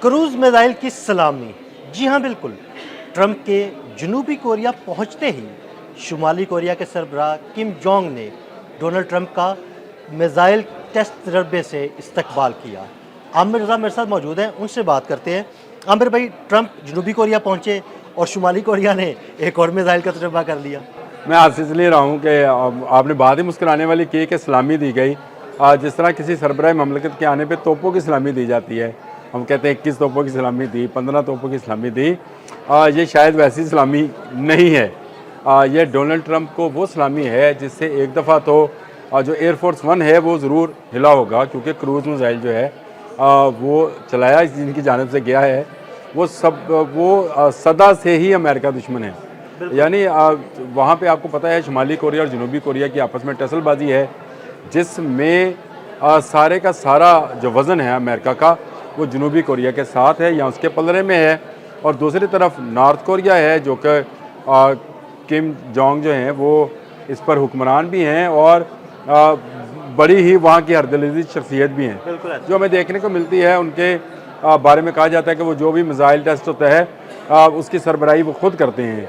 Cruise missile की सलामी। जी हाँ, बिल्कुल। ट्रंप के जनूबी कोरिया पहुंचते ही शुमाली कोरिया के सरबराह किम जोंग ने डोनाल्ड ट्रंप का मिसाइल टेस्ट तजर्बे से इस्तकबाल किया। आमिर रज़ा मेरे साथ मौजूद हैं, उनसे बात करते हैं। आमिर भाई, ट्रंप जनूबी कोरिया पहुंचे और शुमाली कोरिया ने एक और मिसाइल का तजर्बा कर लिया। मैं आज इसलिए रहा हूँ कि आपने बात ही मुस्कुराने वाली की कि सलामी दी गई। जिस तरह किसी सरबराह ममलकत के आने पे तोपों की सलामी दी जाती है, हम कहते हैं 21 तोपों की सलामी दी, 15 तोपों की सलामी दी। ये शायद वैसी सलामी नहीं है। ये डोनाल्ड ट्रंप को वो सलामी है जिससे एक दफ़ा तो जो एयरफोर्स 1 है वो ज़रूर हिला होगा, क्योंकि क्रूज़ मिसाइल जो है वो चलाया जिनकी जानिब से गया है वो सदा से ही अमेरिका दुश्मन है। यानी वहाँ पे आपको पता है शुमाली कोरिया और जनूबी कोरिया की आपस में टसलबाजी है, जिसमें सारे का सारा जो वज़न है अमेरिका का वो जनूबी कोरिया के साथ है या उसके पलड़े में है। और दूसरी तरफ नॉर्थ कोरिया है जो कि किम जोंग जो हैं वो इस पर हुक्मरान भी हैं और बड़ी ही वहाँ की हरदलिज़ी शख्सियत भी हैं, जो हमें देखने को मिलती है। उनके बारे में कहा जाता है कि वो जो भी मिसाइल टेस्ट होता है उसकी सरबराही वो खुद करते हैं।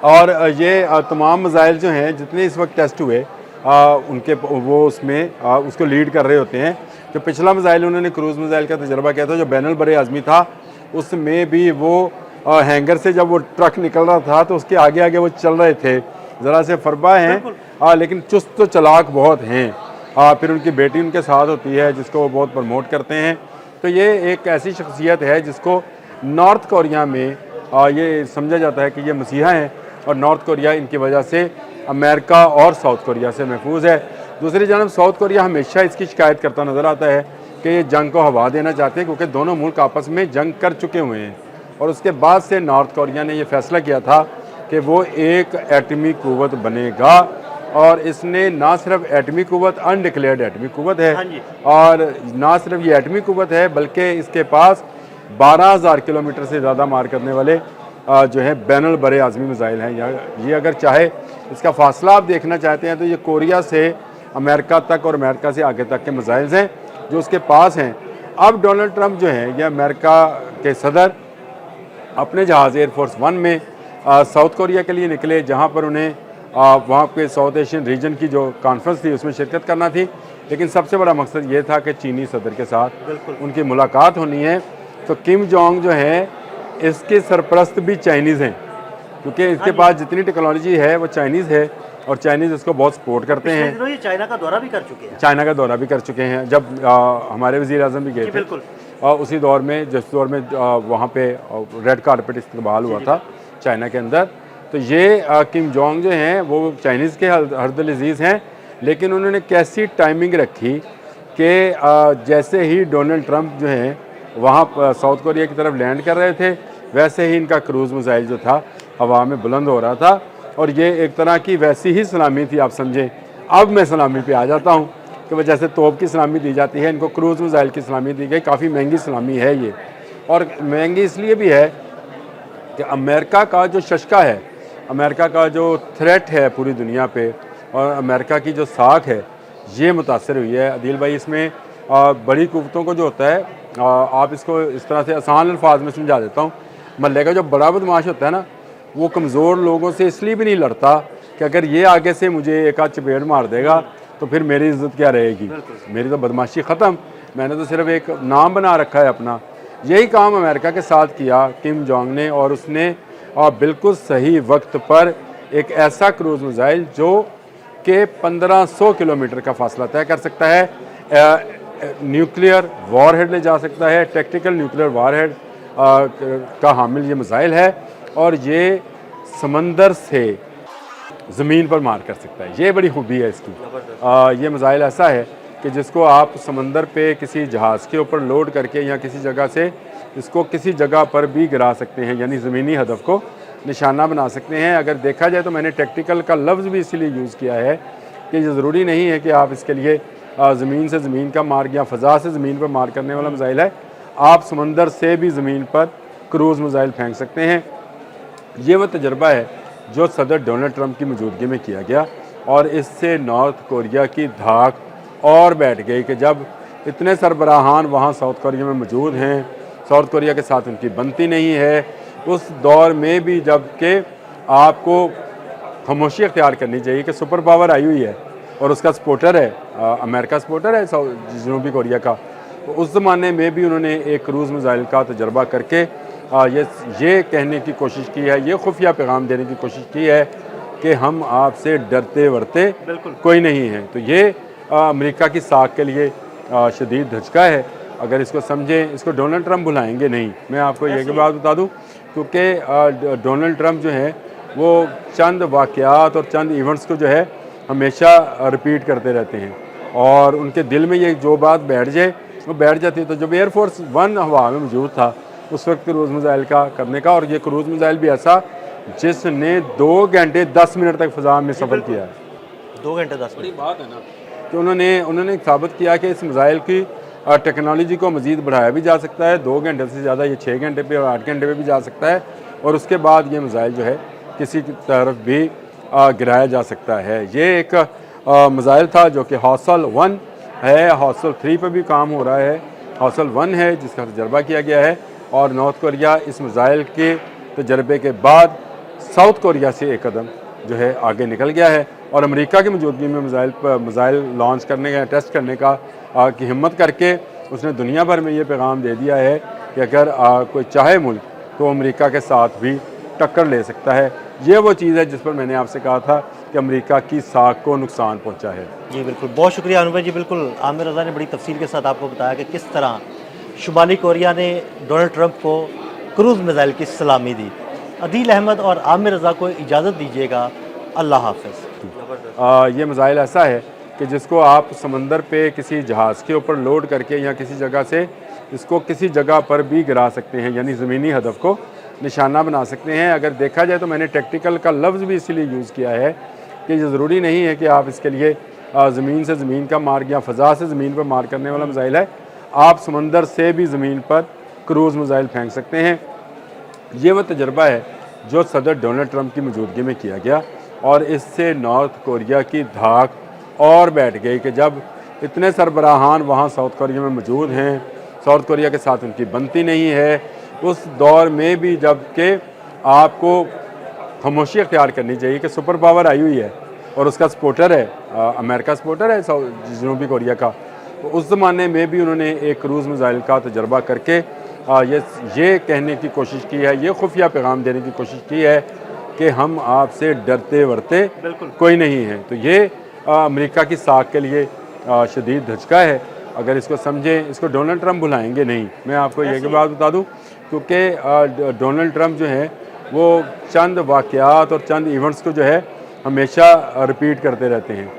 और ये तमाम मिसाइल जो हैं जितने इस वक्त टेस्ट हुए उनके वो उसमें उसको लीड कर रहे होते हैं। जो पिछला मिसाइल उन्होंने क्रूज़ मिसाइल का तजर्बा किया था जो बैनुल बर आज़मी था, उसमें भी वो हैंगर से जब वो ट्रक निकल रहा था तो उसके आगे आगे वो चल रहे थे। ज़रा से फरबा हैं लेकिन चुस्त तो चलाक बहुत हैं। फिर उनकी बेटी उनके साथ होती है जिसको वो बहुत प्रमोट करते हैं। तो ये एक ऐसी शख्सियत है जिसको नॉर्थ कोरिया में ये समझा जाता है कि ये मसीहा हैं और नॉर्थ कोरिया इनकी वजह से अमेरिका और साउथ कोरिया से महफूज है। दूसरी जानब साउथ कोरिया हमेशा इसकी शिकायत करता नज़र आता है कि ये जंग को हवा देना चाहते हैं, क्योंकि दोनों मुल्क आपस में जंग कर चुके हुए हैं। और उसके बाद से नॉर्थ कोरिया ने यह फैसला किया था कि वो एक एटमी कुव्वत बनेगा, और इसने ना सिर्फ एटमी कुव्वत, अनडिक्लेयर्ड एटमी कुव्वत है, और ना सिर्फ ये एटमी कुव्वत है बल्कि इसके पास 12,000 किलोमीटर से ज़्यादा मार करने वाले जो है बैनुल बर आज़मी मिसाइल हैं। ये अगर चाहे इसका फासला आप देखना चाहते हैं तो ये कोरिया से अमेरिका तक और अमेरिका से आगे तक के मिसाइल्स हैं जो उसके पास हैं। अब डोनाल्ड ट्रंप जो हैं ये अमेरिका के सदर अपने जहाज़ एयरफोर्स 1 में साउथ कोरिया के लिए निकले, जहाँ पर उन्हें वहाँ के साउथ एशियन रीजन की जो कॉन्फ्रेंस थी उसमें शिरकत करना थी। लेकिन सबसे बड़ा मकसद ये था कि चीनी सदर के साथ उनकी मुलाकात होनी है। तो किम जोंग जो है इसके सरपरस्त भी चाइनीज़ हैं, क्योंकि इसके पास जितनी टेक्नोलॉजी है वो चाइनीज़ है और चाइनीज़ इसको बहुत सपोर्ट करते हैं। ये चाइना का दौरा भी कर चुके हैं। चाइना का दौरा भी कर चुके हैं, जब हमारे वज़ीर आज़म भी गए थे उसी दौर में, जिस दौर में वहाँ पे रेड कारपेट इस्तेमाल हुआ था चाइना के अंदर। तो ये किम जोंग जो हैं वो चाइनीज़ के हरदल-अज़ीज़ हैं, लेकिन उन्होंने कैसी टाइमिंग रखी कि जैसे ही डोनाल्ड ट्रंप जो हैं वहाँ साउथ कोरिया की तरफ लैंड कर रहे थे, वैसे ही इनका क्रूज़ मिसाइल जो था हवा में बुलंद हो रहा था। और ये एक तरह की वैसी ही सलामी थी, आप समझें। अब मैं सलामी पे आ जाता हूँ कि वह जैसे तोप की सलामी दी जाती है, इनको क्रूज़ मिसाइल की सलामी दी गई। काफ़ी महंगी सलामी है ये, और महंगी इसलिए भी है कि अमेरिका का जो शशका है, अमेरिका का जो थ्रेट है पूरी दुनिया पे, और अमेरिका की जो साख है ये मुतासर हुई है। अदील भाई, इसमें बड़ी कुव्वतों को जो होता है, आप इसको इस तरह से आसान अल्फाज में समझा देता हूँ। महल्ले का जो बड़ा बदमाश होता है ना, वो कमज़ोर लोगों से इसलिए भी नहीं लड़ता कि अगर ये आगे से मुझे एक आध चपेट मार देगा तो फिर मेरी इज़्ज़त क्या रहेगी, मेरी तो बदमाशी ख़त्म, मैंने तो सिर्फ एक नाम बना रखा है अपना। यही काम अमेरिका के साथ किया किम जोंग ने, और उसने बिल्कुल सही वक्त पर एक ऐसा क्रूज़ मिसाइल जो कि 1500 किलोमीटर का फासला तय कर सकता है, न्यूक्लियर वॉरहेड ले जा सकता है, टैक्टिकल न्यूक्लियर वॉरहेड का हामिल ये मिसाइल है, और ये समंदर से ज़मीन पर मार कर सकता है। ये बड़ी खूबी है इसकी। ये मिसाइल ऐसा है कि जिसको आप समंदर पे किसी जहाज़ के ऊपर लोड करके या किसी जगह से इसको किसी जगह पर भी गिरा सकते हैं, यानी ज़मीनी हदफ को निशाना बना सकते हैं। अगर देखा जाए तो मैंने टैक्टिकल का लफ्ज़ भी इसीलिए यूज़ किया है कि ये ज़रूरी नहीं है कि आप इसके लिए ज़मीन से ज़मीन का मार या फ़ज़ा से ज़मीन पर मार करने वाला मिसाइल है, आप समंदर से भी ज़मीन पर क्रूज़ मिसाइल फेंक सकते हैं। ये वो तजर्बा है जो सदर डोनाल्ड ट्रंप की मौजूदगी में किया गया, और इससे नॉर्थ कोरिया की धाक और बैठ गई कि जब इतने सरबराहान वहाँ साउथ कोरिया में मौजूद हैं साउथ कोरिया के साथ उनकी बनती नहीं है, उस दौर में भी जबकि आपको खामोशी अख्तियार करनी चाहिए कि सुपर पावर आई हुई है और उसका सपोर्टर है, अमेरिका सपोर्टर है जनूबी कोरिया का, तो उस ज़माने में भी उन्होंने एक क्रूज़ मिसाइल का तजर्बा करके ये कहने की कोशिश की है, ये खुफिया पैगाम देने की कोशिश की है कि हम आपसे डरते वरते कोई नहीं है। तो ये अमेरिका की साख के लिए शदीद धचका है। अगर इसको समझें, इसको डोनाल्ड ट्रंप भुलाएंगे नहीं। मैं आपको ये की बात बता दूं, क्योंकि डोनाल्ड ट्रंप जो है वो चंद वाक़यात और चंद इवेंट्स को जो है हमेशा रिपीट करते रहते हैं और उनके दिल में ये जो बात बैठ जाए वो बैठ जाती है। तो जब एयरफोर्स 1 हवा में मौजूद था उस वक्त क्रूज़ मिसाइल का करने का, और ये क्रूज़ मिसाइल भी ऐसा जिसने 2 घंटे 10 मिनट तक फ़ज़ा में सफ़र किया है। 2 घंटे 10 मिनट बात है ना कि उन्होंने साबित किया कि इस मिसाइल की टेक्नोलॉजी को मज़ीद बढ़ाया भी जा सकता है। 2 घंटे से ज़्यादा ये 6 घंटे पे और 8 घंटे पे भी जा सकता है, और उसके बाद ये मिसाइल जो है किसी की तरफ भी गिराया जा सकता है। ये एक मिसाइल था जो कि हौसल 1 है, हौसल 3 पे भी काम हो रहा है। हौसल 1 है जिसका तजर्बा किया गया है, और नॉर्थ कोरिया इस मिसाइल के तजर्बे के बाद साउथ कोरिया से एक कदम जो है आगे निकल गया है, और अमेरिका की मौजूदगी में मिसाइल लॉन्च करने का, टेस्ट करने का की हिम्मत करके उसने दुनिया भर में ये पैगाम दे दिया है कि अगर कोई चाहे मुल्क तो अमेरिका के साथ भी टक्कर ले सकता है। ये वो चीज़ है जिस पर मैंने आपसे कहा था कि अमेरिका की साख को नुकसान पहुंचा है। जी बिल्कुल, बहुत शुक्रिया अनुभव जी। बिल्कुल, आमिर रज़ा ने बड़ी तफसील के साथ आपको बताया कि किस तरह शुमाली कोरिया ने डोनाल्ड ट्रंप को क्रूज़ मिसाइल की सलामी दी। अदील अहमद और आमिर रज़ा को इजाज़त दीजिएगा। अल्लाह हाफ़िज़। ये मिसाइल ऐसा है कि जिसको आप समंदर पे किसी जहाज़ के ऊपर लोड करके या किसी जगह से इसको किसी जगह पर भी गिरा सकते हैं, यानी ज़मीनी हदफ को निशाना बना सकते हैं। अगर देखा जाए तो मैंने टेक्टिकल का लफ्ज़ भी इसीलिए यूज़ किया है कि ये ज़रूरी नहीं है कि आप इसके लिए ज़मीन से ज़मीन का मार या फ़ज़ा से ज़मीन पर मार करने वाला मिसाइल है। आप समंदर से भी ज़मीन पर क्रूज़ मिसाइल फेंक सकते हैं। ये वो तजर्बा है जो सदर डोनाल्ड ट्रंप की मौजूदगी में किया गया, और इससे नॉर्थ कोरिया की धाक और बैठ गई कि जब इतने सरबराहान वहाँ साउथ कोरिया में मौजूद हैं, साउथ कोरिया के साथ उनकी बनती नहीं है, उस दौर में भी जबकि आपको खामोशी अख्तियार करनी चाहिए कि सुपर पावर आई हुई है और उसका सपोर्टर है, अमेरिका सपोर्टर है जनूबी कोरिया का, तो उस ज़माने में भी उन्होंने एक क्रूज़ मिसाइल का तजर्बा करके ये कहने की कोशिश की है, ये खुफिया पैगाम देने की कोशिश की है कि हम आपसे डरते वरते कोई नहीं है। तो ये अमेरिका की साख के लिए शदीद धचका है। अगर इसको समझें, इसको डोनाल्ड ट्रंप भुलाएंगे नहीं। मैं आपको ये की बात बता दूं, क्योंकि डोनाल्ड ट्रंप जो है वो चंद वाक़यात और चंद इवेंट्स को जो है हमेशा रिपीट करते रहते हैं।